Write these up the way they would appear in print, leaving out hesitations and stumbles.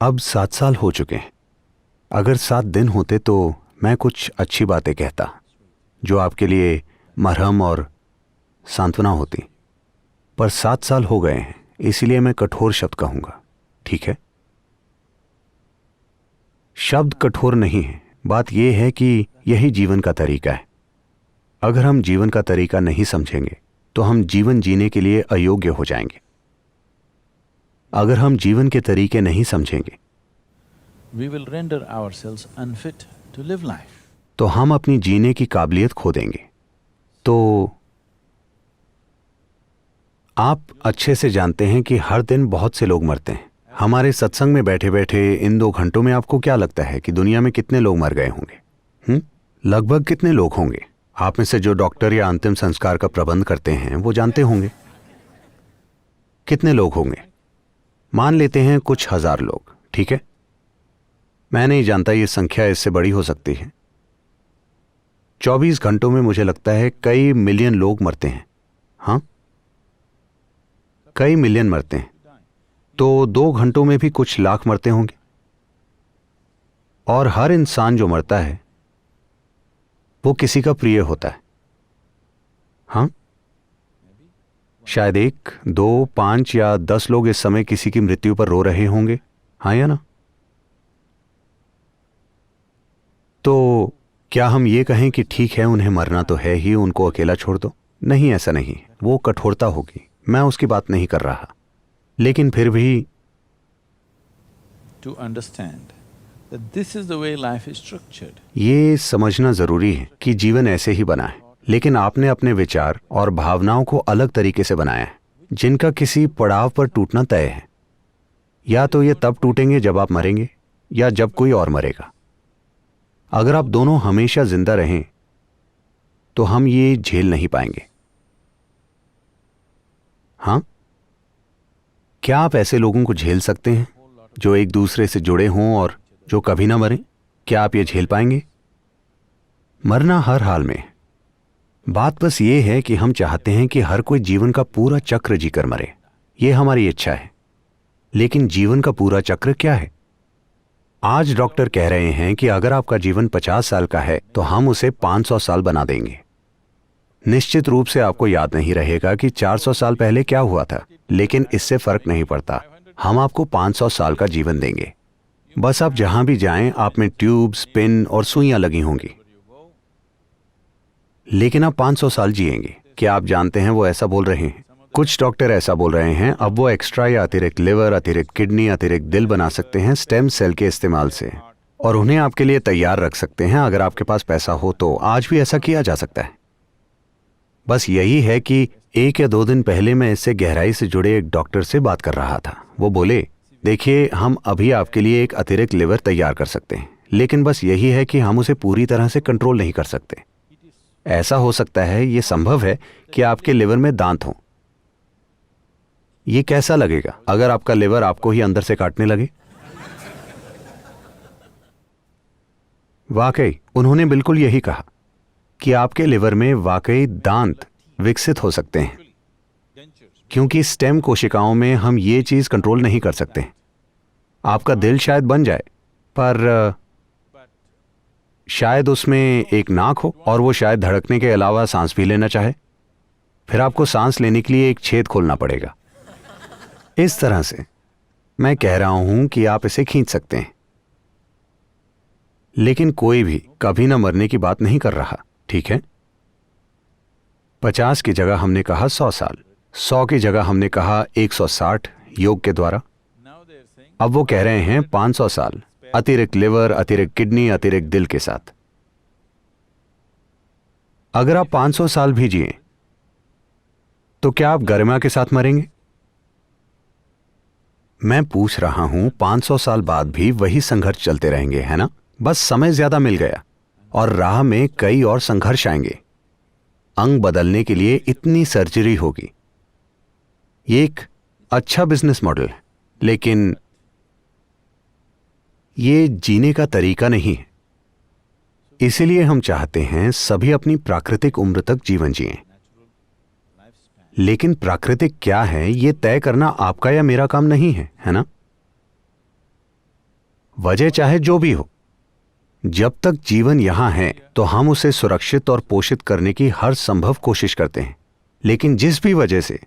अब 7 साल हो चुके हैं। अगर 7 दिन होते तो मैं कुछ अच्छी बातें कहता जो आपके लिए मरहम और सांत्वना होती, पर 7 साल हो गए हैं, इसलिए मैं कठोर शब्द कहूंगा। ठीक है? शब्द कठोर नहीं है, बात यह है कि यही जीवन का तरीका है। अगर हम जीवन का तरीका नहीं समझेंगे तो हम जीवन जीने के लिए अयोग्य हो जाएंगे। अगर हम जीवन के तरीके नहीं समझेंगे we will render ourselves unfit to live life. तो हम अपनी जीने की काबिलियत खो देंगे। तो आप अच्छे से जानते हैं कि हर दिन बहुत से लोग मरते हैं। हमारे सत्संग में बैठे बैठे इन 2 घंटों में आपको क्या लगता है कि दुनिया में कितने लोग मर गए होंगे? लगभग कितने लोग होंगे? आप में से जो डॉक्टर या अंतिम संस्कार का प्रबंध करते हैं वो जानते होंगे कितने लोग होंगे। मान लेते हैं कुछ हजार लोग। ठीक है? मैं नहीं जानता, ये संख्या इससे बड़ी हो सकती है। 24 घंटों में मुझे लगता है कई मिलियन लोग मरते हैं। हाँ, कई मिलियन मरते हैं। तो 2 घंटों में भी कुछ लाख मरते होंगे। और हर इंसान जो मरता है वो किसी का प्रिय होता है। हाँ, शायद 1, 2, 5 या 10 लोग इस समय किसी की मृत्यु पर रो रहे होंगे। हाँ या ना? तो क्या हम ये कहें कि ठीक है, उन्हें मरना तो है ही, उनको अकेला छोड़ दो? नहीं, ऐसा नहीं। वो कठोरता होगी, मैं उसकी बात नहीं कर रहा। लेकिन फिर भी To understand that this is the way life is structured. ये समझना जरूरी है कि जीवन ऐसे ही बना है, लेकिन आपने अपने विचार और भावनाओं को अलग तरीके से बनाया है, जिनका किसी पड़ाव पर टूटना तय है। या तो ये तब टूटेंगे जब आप मरेंगे या जब कोई और मरेगा। अगर आप दोनों हमेशा जिंदा रहें तो हम ये झेल नहीं पाएंगे। हाँ, क्या आप ऐसे लोगों को झेल सकते हैं जो एक दूसरे से जुड़े हों और जो कभी ना मरें? क्या आप ये झेल पाएंगे? मरना हर हाल में। बात बस ये है कि हम चाहते हैं कि हर कोई जीवन का पूरा चक्र जीकर मरे। ये हमारी इच्छा है। लेकिन जीवन का पूरा चक्र क्या है? आज डॉक्टर कह रहे हैं कि अगर आपका जीवन 50 साल का है तो हम उसे 500 साल बना देंगे। निश्चित रूप से आपको याद नहीं रहेगा कि 400 साल पहले क्या हुआ था, लेकिन इससे फर्क नहीं पड़ता। हम आपको 500 साल का जीवन देंगे। बस आप जहां भी जाएं, आप में ट्यूब्स, पिन और सुइयां लगी होंगी, लेकिन आप 500 साल जिएंगे। क्या आप जानते हैं वो ऐसा बोल रहे हैं? कुछ डॉक्टर ऐसा बोल रहे हैं अब वो एक्स्ट्रा या अतिरिक्त लिवर, अतिरिक्त किडनी, अतिरिक्त दिल बना सकते हैं स्टेम सेल के इस्तेमाल से, और उन्हें आपके लिए तैयार रख सकते हैं। अगर आपके पास पैसा हो तो आज भी ऐसा किया जा सकता है। बस यही है कि 1 या 2 दिन पहले मैं इससे गहराई से जुड़े एक डॉक्टर से बात कर रहा था। वो बोले, देखिए, हम अभी आपके लिए एक अतिरिक्त लिवर तैयार कर सकते हैं, लेकिन बस यही है कि हम उसे पूरी तरह से कंट्रोल नहीं कर सकते। ऐसा हो सकता है, यह संभव है कि आपके लिवर में दांत हों। ये कैसा लगेगा अगर आपका लिवर आपको ही अंदर से काटने लगे? वाकई उन्होंने बिल्कुल यही कहा कि आपके लिवर में वाकई दांत विकसित हो सकते हैं, क्योंकि स्टेम कोशिकाओं में हम ये चीज कंट्रोल नहीं कर सकते। आपका दिल शायद बन जाए, पर शायद उसमें एक नाक हो और वो शायद धड़कने के अलावा सांस भी लेना चाहे। फिर आपको सांस लेने के लिए एक छेद खोलना पड़ेगा। इस तरह से मैं कह रहा हूं कि आप इसे खींच सकते हैं, लेकिन कोई भी कभी ना मरने की बात नहीं कर रहा। ठीक है? 50 की जगह हमने कहा 100 साल, 100 की जगह हमने कहा 160 योग के द्वारा। अब वो कह रहे हैं 500 साल, अतिरिक्त लिवर, अतिरिक्त किडनी, अतिरिक्त दिल के साथ। अगर आप 500 साल भी जिए तो क्या आप गरिमा के साथ मरेंगे? मैं पूछ रहा हूं, 500 साल बाद भी वही संघर्ष चलते रहेंगे, है ना? बस समय ज्यादा मिल गया और राह में कई और संघर्ष आएंगे। अंग बदलने के लिए इतनी सर्जरी होगी। ये एक अच्छा बिजनेस मॉडल है, लेकिन ये जीने का तरीका नहीं है। इसीलिए हम चाहते हैं सभी अपनी प्राकृतिक उम्र तक जीवन जिएं। लेकिन प्राकृतिक क्या है, यह तय करना आपका या मेरा काम नहीं है, है ना? वजह चाहे जो भी हो, जब तक जीवन यहां है तो हम उसे सुरक्षित और पोषित करने की हर संभव कोशिश करते हैं। लेकिन जिस भी वजह से,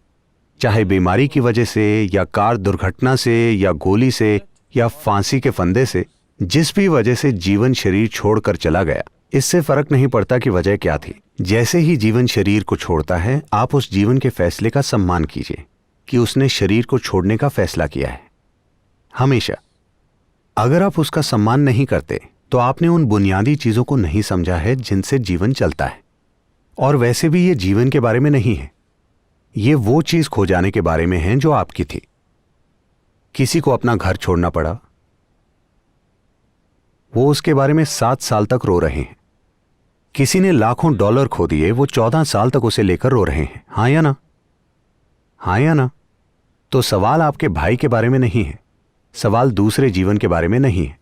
चाहे बीमारी की वजह से या कार दुर्घटना से या गोली से या फांसी के फंदे से, जिस भी वजह से जीवन शरीर छोड़कर चला गया, इससे फर्क नहीं पड़ता कि वजह क्या थी। जैसे ही जीवन शरीर को छोड़ता है, आप उस जीवन के फैसले का सम्मान कीजिए कि उसने शरीर को छोड़ने का फैसला किया है। हमेशा अगर आप उसका सम्मान नहीं करते तो आपने उन बुनियादी चीजों को नहीं समझा है जिनसे जीवन चलता है। और वैसे भी ये जीवन के बारे में नहीं है, ये वो चीज खो जाने के बारे में है जो आपकी थी। किसी को अपना घर छोड़ना पड़ा, वो उसके बारे में 7 साल तक रो रहे हैं। किसी ने लाखों डॉलर खो दिए, वो 14 साल तक उसे लेकर रो रहे हैं। हाँ या ना? हाँ या ना? तो सवाल आपके भाई के बारे में नहीं है, सवाल दूसरे जीवन के बारे में नहीं है।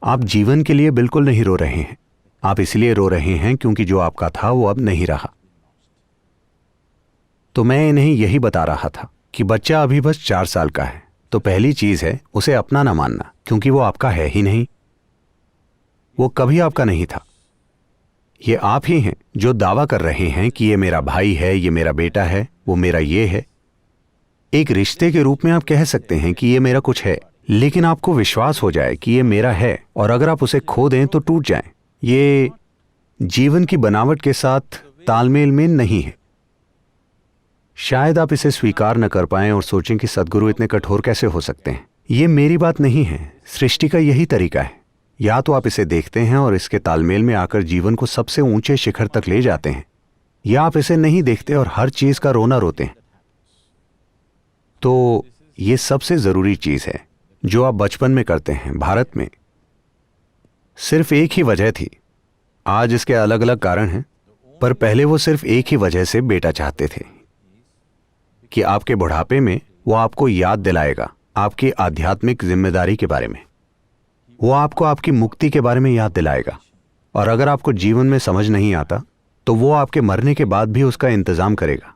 आप जीवन के लिए बिल्कुल नहीं रो रहे हैं, आप इसलिए रो रहे हैं क्योंकि जो आपका था वो अब नहीं रहा। तो मैं इन्हें यही बता रहा था कि बच्चा अभी बस 4 साल का है, तो पहली चीज है उसे अपना ना मानना, क्योंकि वो आपका है ही नहीं। वो कभी आपका नहीं था। ये आप ही हैं जो दावा कर रहे हैं कि ये मेरा भाई है, ये मेरा बेटा है, वो मेरा ये है। एक रिश्ते के रूप में आप कह सकते हैं कि ये मेरा कुछ है, लेकिन आपको विश्वास हो जाए कि ये मेरा है और अगर आप उसे खो दें तो टूट जाएं। ये जीवन की बनावट के साथ तालमेल में नहीं है। शायद आप इसे स्वीकार न कर पाएं और सोचें कि सद्गुरु इतने कठोर कैसे हो सकते हैं। ये मेरी बात नहीं है, सृष्टि का यही तरीका है। या तो आप इसे देखते हैं और इसके तालमेल में आकर जीवन को सबसे ऊंचे शिखर तक ले जाते हैं, या आप इसे नहीं देखते और हर चीज का रोना रोते हैं। तो ये सबसे जरूरी चीज है जो आप बचपन में करते हैं। भारत में सिर्फ एक ही वजह थी, आज इसके अलग अलग कारण हैं, पर पहले वो सिर्फ एक ही वजह से बेटा चाहते थे कि आपके बुढ़ापे में वो आपको याद दिलाएगा आपकी आध्यात्मिक जिम्मेदारी के बारे में, वो आपको आपकी मुक्ति के बारे में याद दिलाएगा। और अगर आपको जीवन में समझ नहीं आता तो वो आपके मरने के बाद भी उसका इंतजाम करेगा।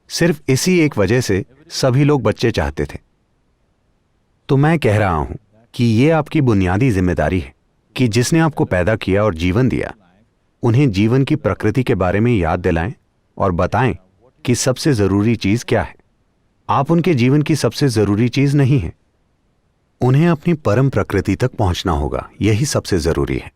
सिर्फ इसी एक वजह से सभी लोग बच्चे चाहते थे। तो मैं कह रहा हूं कि ये आपकी बुनियादी जिम्मेदारी है कि जिसने आपको पैदा किया और जीवन दिया, उन्हें जीवन की प्रकृति के बारे में याद दिलाएं और बताएं कि सबसे जरूरी चीज क्या है। आप उनके जीवन की सबसे जरूरी चीज नहीं है, उन्हें अपनी परम प्रकृति तक पहुंचना होगा, यही सबसे जरूरी है।